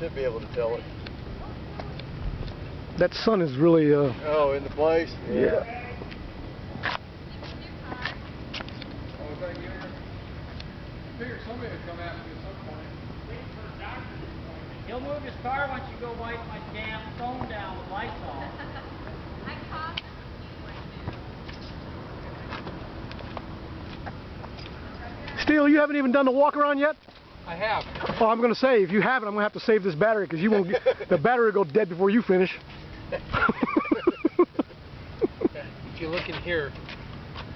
should be able to tell it. That sun is really Oh, in the place? Yeah. Figured somebody would come after me at some point. He'll move his car once you go wipe my damn phone down with lights on. I coughed. Steele, you haven't even done the walk around yet? I have. Oh, I'm going to say, if you haven't, I'm going to have to save this battery because you won't get, the battery will go dead before you finish. If you look in here,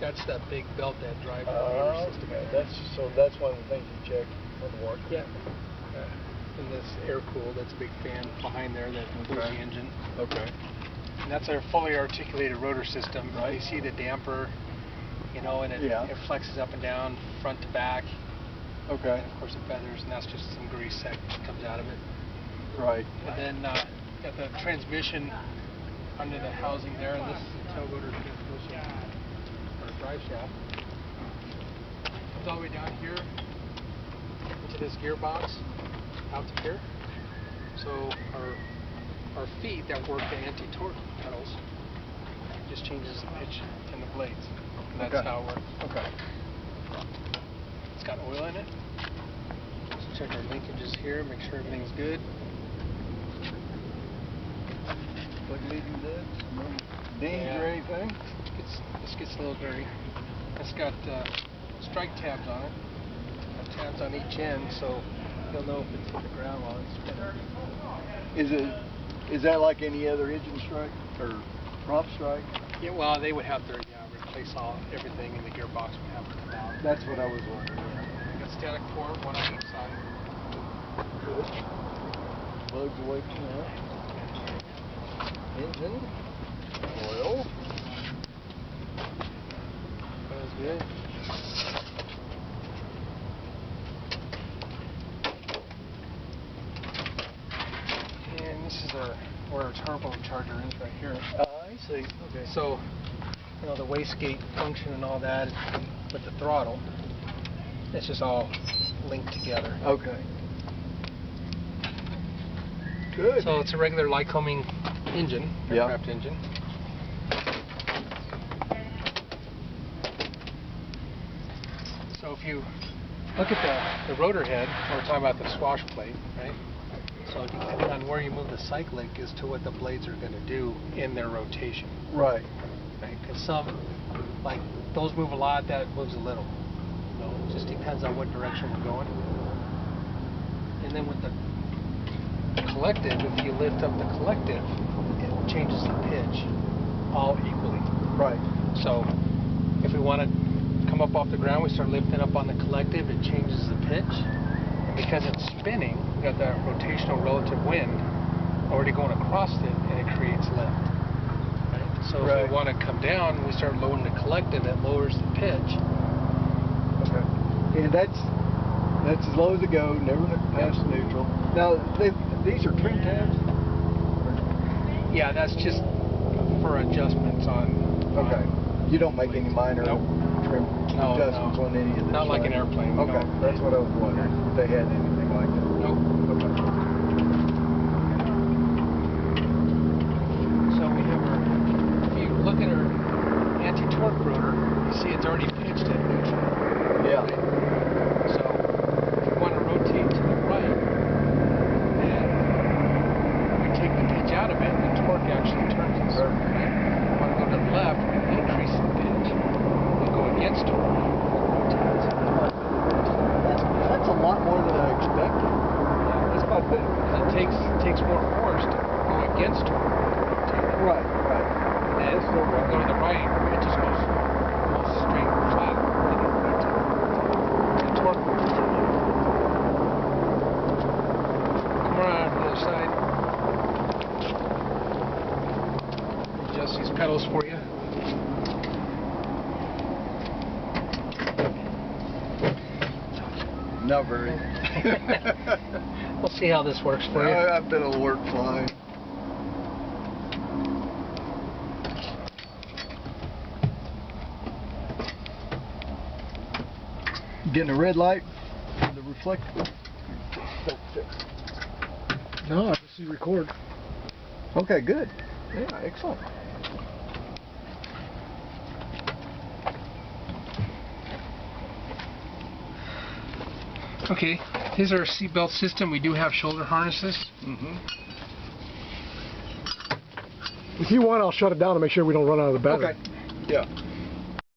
that's that big belt that drives the motor system. Okay. That's one of the things you check on the walk. Yeah. And this air cool, that's a big fan behind there that cools the engine. Okay. And that's our fully articulated rotor system. You see the damper, you know, and it flexes up and down, front to back. Okay. And of course it feathers, and that's just some grease that comes out of it. Right. And then got the transmission under the housing there, and this is the tail rotor transmission or drive shaft. Comes all the way down here into this gearbox out to here. So our feet that work the anti-torque pedals just changes the pitch in the blades. And that's how it works. Okay. It's got oil in it. So check our linkages here, make sure everything's good. Like leading this? No dings or anything? This gets a little dirty. It's got strike tabs on it. Got tabs on each end, so you'll know if it's hit the ground while it's spinning. Is that like any other engine strike or prop strike? Yeah, well, they would have to replace everything, and the gearbox would have to come out. That's what I was wondering. Got static port, one on each side. Good. Plugs away from that. Engine. Oil. That's good. And this is where our turbocharger is right here. I see. Okay. So, you know, the wastegate function and all that with the throttle, it's just all linked together. Okay. Good. So it's a regular Lycoming engine, aircraft engine. So if you look at the rotor head, we're talking about the swash plate, right? So depending on where you move the cyclic as to what the blades are going to do in their rotation. Right. Right? Because some, like those move a lot, that moves a little. So it just depends on what direction we're going. And then with the collective, if you lift up the collective, it changes the pitch all equally. Right. So if we want to come up off the ground, we start lifting up on the collective, it changes the pitch. And because it's spinning, we got that rotational relative wind already going across it, and it creates lift. Right? So if we want to come down, we start lowering the collective, it lowers the pitch. Okay. And that's as low as it goes, never past neutral. Now, these are trim tabs? Yeah, that's just for adjustments on. Okay. You don't make any minor trim adjustments on any of this? Not like an airplane. Okay, that's what I was wondering, if they had anything like that. Nope. Okay. So we have if you look at our anti-torque rotor, you see it's already pitched at neutral. Yeah. Right? So if you want to rotate to the right, and we take the pitch out of it, the torque actually turns it. Right? If you want to go to the left, we increase the pitch. We go against torque, it rotates. That's a lot more than I expected. Yeah, That's quite a bit. it takes more force to go against torque. Right, right. And if we go to the right, it just goes straight, flat, and it rotates. The torque will continue. Come around to the other side. Adjust these pedals for you. Not very. We'll see how this works for you. I bet it'll work fine. Getting a red light for the reflector. No, I just see record. Okay, good. Yeah, excellent. Okay, here's our seatbelt system. We do have shoulder harnesses. Mm-hmm. If you want, I'll shut it down to make sure we don't run out of the battery. Okay. Yeah.